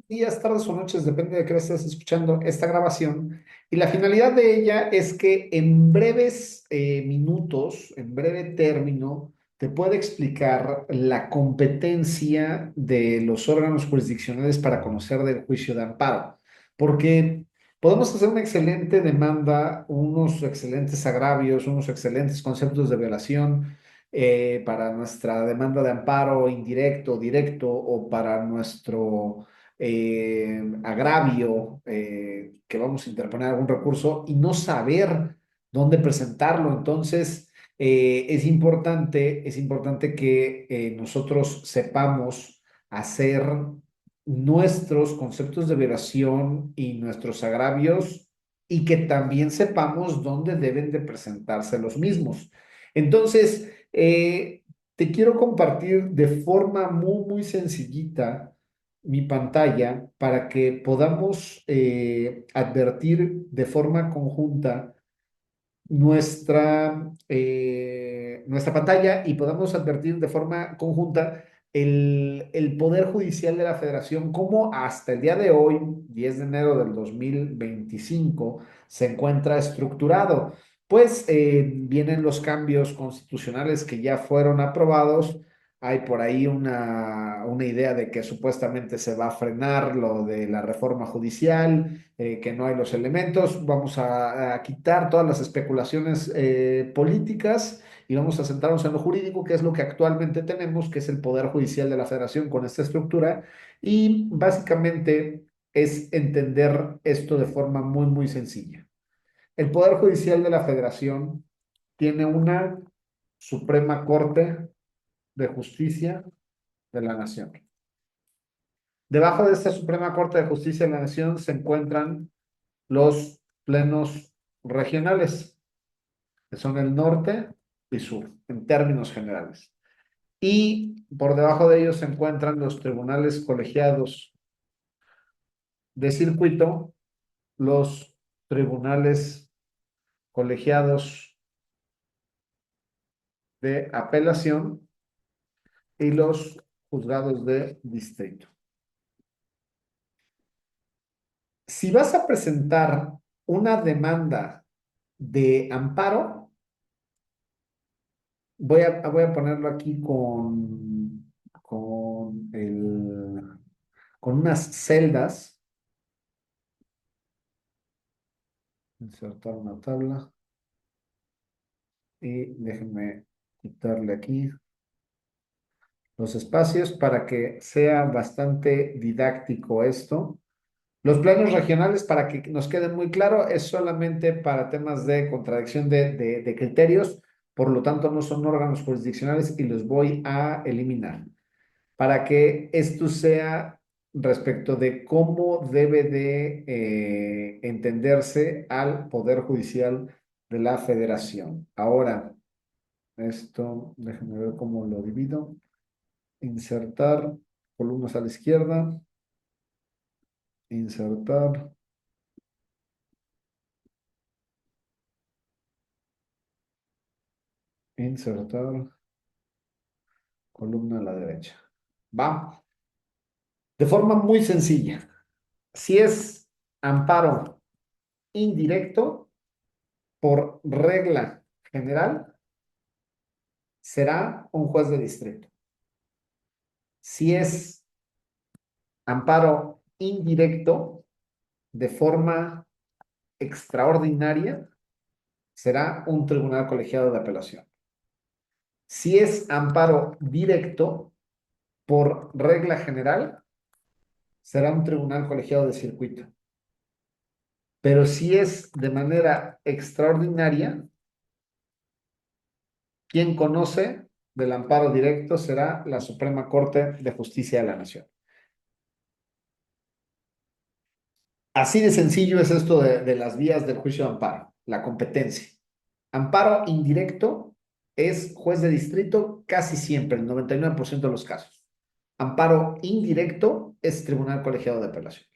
días, tardes o noches, depende de qué hora estés escuchando esta grabación. Y la finalidad de ella es que en breves minutos, en breve término, te pueda explicar la competencia de los órganos jurisdiccionales para conocer del juicio de amparo. Porque podemos hacer una excelente demanda, unos excelentes agravios, unos excelentes conceptos de violación para nuestra demanda de amparo indirecto, directo o para nuestro agravio que vamos a interponer algún recurso y no saber dónde presentarlo. Entonces, es importante que nosotros sepamos hacer nuestros conceptos de violación y nuestros agravios y que también sepamos dónde deben de presentarse los mismos. Entonces, te quiero compartir de forma muy sencillita mi pantalla para que podamos advertir de forma conjunta nuestra pantalla y podamos advertir de forma conjunta el Poder Judicial de la Federación, cómo hasta el día de hoy, 10 de enero del 2025 se encuentra estructurado. Pues vienen los cambios constitucionales que ya fueron aprobados. Hay por ahí una idea de que supuestamente se va a frenar lo de la reforma judicial, que no hay los elementos. Vamos a quitar todas las especulaciones políticas y vamos a centrarnos en lo jurídico, que es lo que actualmente tenemos, que es el Poder Judicial de la Federación con esta estructura. Y básicamente es entender esto de forma muy sencilla. El Poder Judicial de la Federación tiene una Suprema Corte de Justicia de la Nación. Debajo de esta Suprema Corte de Justicia de la Nación se encuentran los plenos regionales, que son el norte y sur, en términos generales. Y por debajo de ellos se encuentran los tribunales colegiados de circuito, los tribunales colegiados de apelación y los juzgados de distrito. Si vas a presentar una demanda de amparo, voy a ponerlo aquí con unas celdas. Insertar una tabla. Y déjenme quitarle aquí los espacios para que sea bastante didáctico esto. Los planos regionales, para que nos quede muy claro, es solamente para temas de contradicción de criterios, por lo tanto no son órganos jurisdiccionales y los voy a eliminar. Para que esto sea respecto de cómo debe de entenderse al Poder Judicial de la Federación. Ahora, esto, déjenme ver cómo lo divido. Insertar, columnas a la izquierda, insertar, insertar, columna a la derecha. Va. De forma muy sencilla. Si es amparo indirecto, por regla general, será un juez de distrito. Si es amparo indirecto, de forma extraordinaria, será un tribunal colegiado de apelación. Si es amparo directo, por regla general, será un tribunal colegiado de circuito. Pero si es de manera extraordinaria, quien conoce del amparo directo será la Suprema Corte de Justicia de la Nación. Así de sencillo es esto de las vías del juicio de amparo, la competencia. Amparo indirecto es juez de distrito casi siempre, el 99% de los casos. Amparo indirecto es tribunal colegiado de apelación.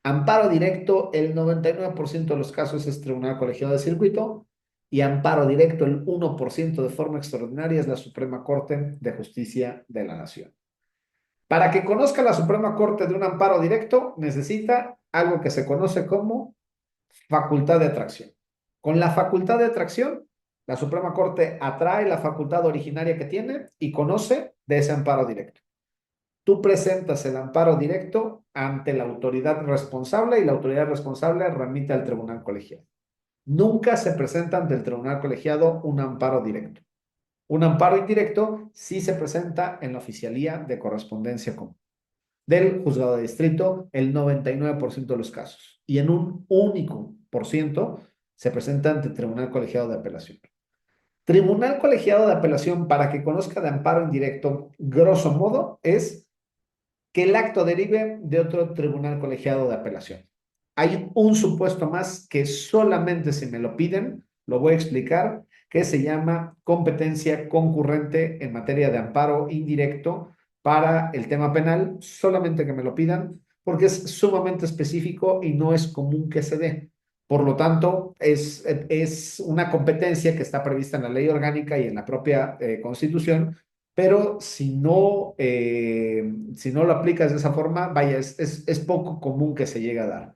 Amparo directo, el 99% de los casos es tribunal colegiado de circuito. Y amparo directo, el 1% de forma extraordinaria es la Suprema Corte de Justicia de la Nación. Para que conozca la Suprema Corte de un amparo directo, necesita algo que se conoce como facultad de atracción. Con la facultad de atracción, la Suprema Corte atrae la facultad originaria que tiene y conoce de ese amparo directo. Tú presentas el amparo directo ante la autoridad responsable y la autoridad responsable remite al tribunal colegiado. Nunca se presenta ante el tribunal colegiado un amparo directo. Un amparo indirecto sí se presenta en la oficialía de correspondencia común del juzgado de distrito el 99% de los casos y en un único por ciento se presenta ante el tribunal colegiado de apelación. Tribunal colegiado de apelación, para que conozca de amparo indirecto, grosso modo, es que el acto derive de otro tribunal colegiado de apelación. Hay un supuesto más que solamente si me lo piden, lo voy a explicar, que se llama competencia concurrente en materia de amparo indirecto para el tema penal, solamente que me lo pidan, porque es sumamente específico y no es común que se dé. Por lo tanto, es una competencia que está prevista en la ley orgánica y en la propia Constitución, pero si no lo aplicas de esa forma, vaya, es poco común que se llegue a dar.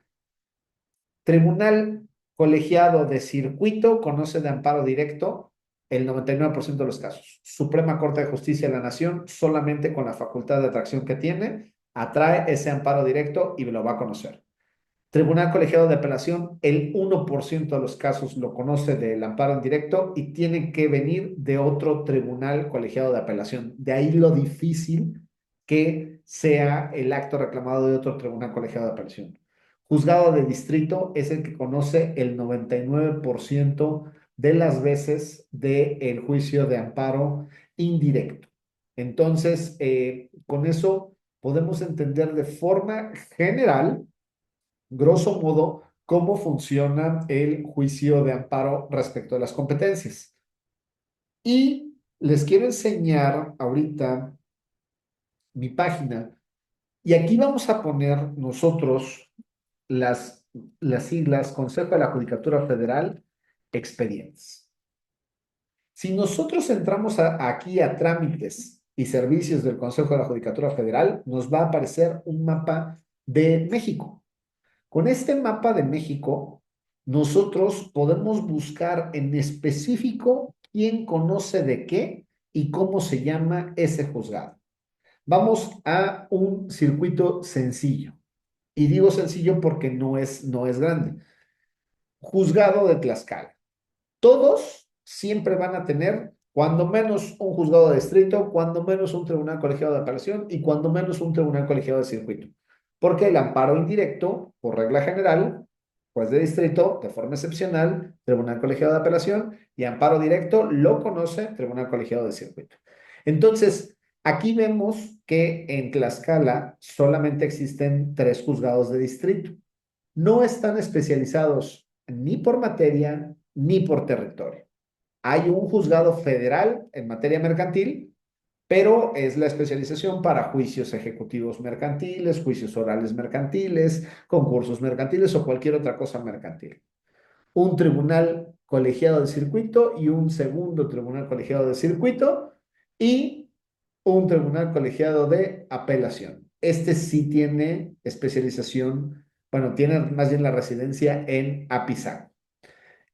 Tribunal colegiado de circuito conoce de amparo directo el 99% de los casos. Suprema Corte de Justicia de la Nación, solamente con la facultad de atracción que tiene, atrae ese amparo directo y lo va a conocer. Tribunal Colegiado de Apelación, el 1% de los casos lo conoce del amparo en directo y tiene que venir de otro tribunal colegiado de apelación. De ahí lo difícil que sea el acto reclamado de otro tribunal colegiado de apelación. Juzgado de distrito es el que conoce el 99% de las veces del juicio de amparo indirecto. Entonces, con eso podemos entender de forma general grosso modo, cómo funciona el juicio de amparo respecto a las competencias. Y les quiero enseñar ahorita mi página. Y aquí vamos a poner nosotros las, las siglas Consejo de la Judicatura Federal, expedientes. Si nosotros entramos aquí a trámites y servicios del Consejo de la Judicatura Federal, nos va a aparecer un mapa de México. Con este mapa de México, nosotros podemos buscar en específico quién conoce de qué y cómo se llama ese juzgado. Vamos a un circuito sencillo. Y digo sencillo porque no es grande. Juzgado de Tlaxcala. Todos siempre van a tener, cuando menos un juzgado de distrito, cuando menos un tribunal colegiado de apelación y cuando menos un tribunal colegiado de circuito. Porque el amparo indirecto, por regla general, pues de distrito, de forma excepcional, tribunal colegiado de apelación y amparo directo lo conoce tribunal colegiado de circuito. Entonces, aquí vemos que en Tlaxcala solamente existen 3 juzgados de distrito. No están especializados ni por materia ni por territorio. Hay un juzgado federal en materia mercantil, pero es la especialización para juicios ejecutivos mercantiles, juicios orales mercantiles, concursos mercantiles o cualquier otra cosa mercantil. Un tribunal colegiado de circuito y un segundo tribunal colegiado de circuito y un tribunal colegiado de apelación. Este sí tiene especialización, bueno, tiene más bien la residencia en Apizaco.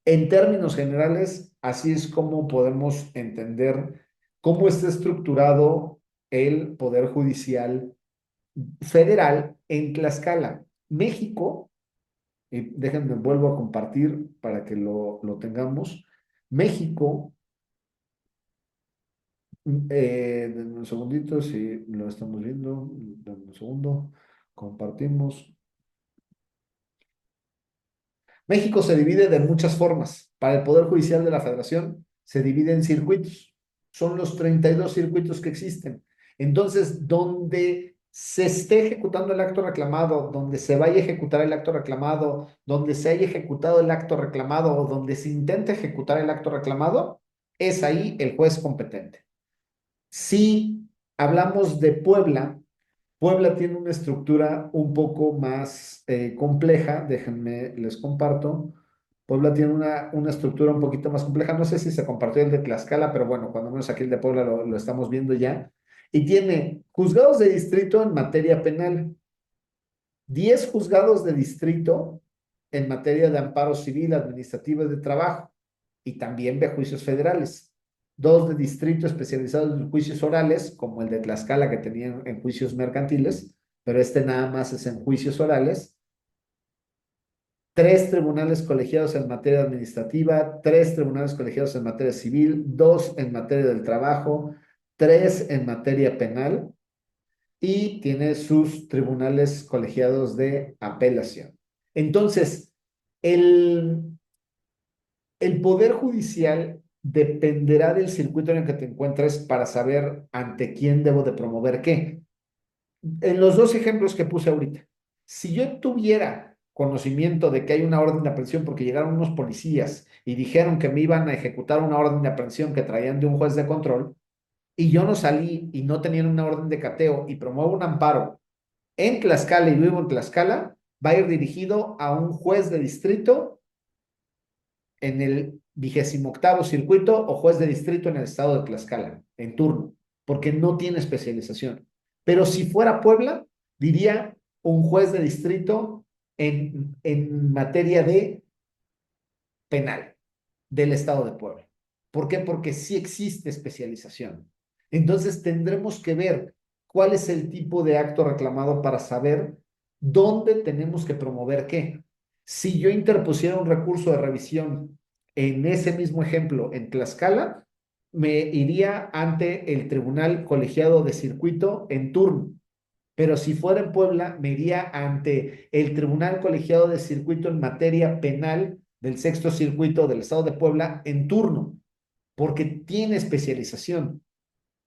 En términos generales, así es como podemos entender cómo está estructurado el Poder Judicial Federal en Tlaxcala. México, déjenme vuelvo a compartir para que lo tengamos. México, denme un segundito, si lo estamos viendo, denme un segundo, compartimos. México se divide de muchas formas. Para el Poder Judicial de la Federación se divide en circuitos. Son los 32 circuitos que existen. Entonces, donde se esté ejecutando el acto reclamado, donde se vaya a ejecutar el acto reclamado, donde se haya ejecutado el acto reclamado o donde se intente ejecutar el acto reclamado, es ahí el juez competente. Si hablamos de Puebla, Puebla tiene una estructura un poco más compleja, déjenme, les comparto. Puebla tiene una estructura un poquito más compleja, no sé si se compartió el de Tlaxcala, pero bueno, cuando menos aquí el de Puebla lo estamos viendo ya. y tiene juzgados de distrito en materia penal, 10 juzgados de distrito en materia de amparo civil, administrativo y de trabajo, y también ve juicios federales. 2 de distrito especializados en juicios orales, como el de Tlaxcala que tenían en juicios mercantiles, pero este nada más es en juicios orales. 3 tribunales colegiados en materia administrativa, 3 tribunales colegiados en materia civil, 2 en materia del trabajo, 3 en materia penal y tiene sus tribunales colegiados de apelación. Entonces, el, el Poder Judicial dependerá del circuito en el que te encuentres para saber ante quién debo de promover qué. En los dos ejemplos que puse ahorita, si yo tuviera conocimiento de que hay una orden de aprehensión porque llegaron unos policías y dijeron que me iban a ejecutar una orden de aprehensión que traían de un juez de control, y yo no salí y no tenían una orden de cateo y promuevo un amparo en Tlaxcala y vivo en Tlaxcala, va a ir dirigido a un juez de distrito en el 28º circuito o juez de distrito en el estado de Tlaxcala, en turno, porque no tiene especialización. Pero si fuera Puebla, diría un juez de distrito en materia de penal del estado de Puebla. ¿Por qué? Porque sí existe especialización. Entonces tendremos que ver cuál es el tipo de acto reclamado para saber dónde tenemos que promover qué. Si yo interpusiera un recurso de revisión en ese mismo ejemplo en Tlaxcala, me iría ante el tribunal colegiado de circuito en turno. Pero si fuera en Puebla, me iría ante el Tribunal Colegiado de Circuito en materia penal del sexto circuito del Estado de Puebla en turno, porque tiene especialización.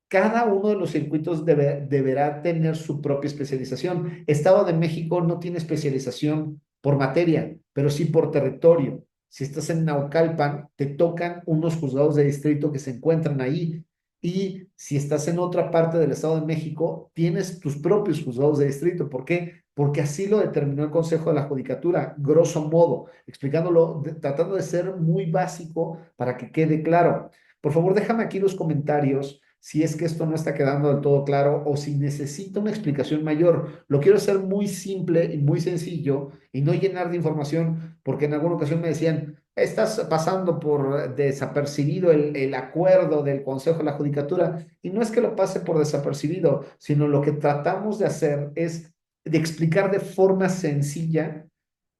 Cada uno de los circuitos deberá tener su propia especialización. Estado de México no tiene especialización por materia, pero sí por territorio. Si estás en Naucalpan, te tocan unos juzgados de distrito que se encuentran ahí. Y si estás en otra parte del Estado de México, tienes tus propios juzgados de distrito. ¿Por qué? Porque así lo determinó el Consejo de la Judicatura, grosso modo, explicándolo, tratando de ser muy básico para que quede claro. Por favor, déjame aquí los comentarios si es que esto no está quedando del todo claro o si necesita una explicación mayor. Lo quiero hacer muy simple y muy sencillo y no llenar de información, porque en alguna ocasión me decían, estás pasando por desapercibido el acuerdo del Consejo de la Judicatura, y no es que lo pase por desapercibido, sino lo que tratamos de hacer es de explicar de forma sencilla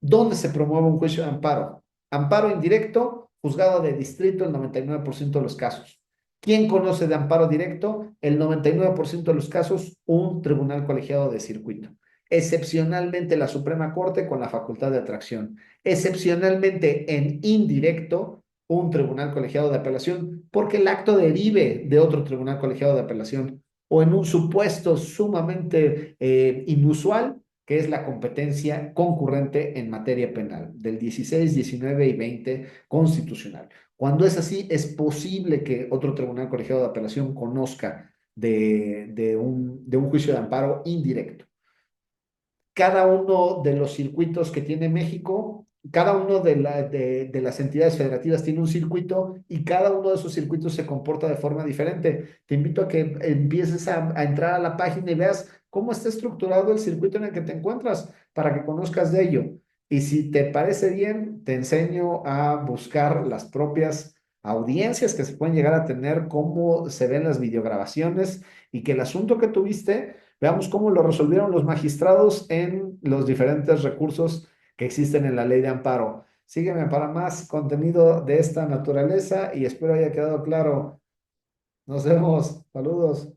dónde se promueve un juicio de amparo. Amparo indirecto, juzgado de distrito, el 99% de los casos. ¿Quién conoce de amparo directo? El 99% de los casos, un tribunal colegiado de circuito. Excepcionalmente la Suprema Corte con la facultad de atracción. Excepcionalmente en indirecto, un tribunal colegiado de apelación, porque el acto derive de otro tribunal colegiado de apelación. O en un supuesto sumamente inusual, que es la competencia concurrente en materia penal, del 16, 19 y 20 constitucional. Cuando es así, es posible que otro tribunal colegiado de apelación conozca de un juicio de amparo indirecto. Cada uno de los circuitos que tiene México, cada uno de las entidades federativas tiene un circuito y cada uno de esos circuitos se comporta de forma diferente. Te invito a que empieces a entrar a la página y veas cómo está estructurado el circuito en el que te encuentras para que conozcas de ello. Y si te parece bien, te enseño a buscar las propias audiencias que se pueden llegar a tener, cómo se ven las videograbaciones y que el asunto que tuviste, veamos cómo lo resolvieron los magistrados en los diferentes recursos que existen en la ley de amparo. Sígueme para más contenido de esta naturaleza y espero haya quedado claro. Nos vemos. Saludos.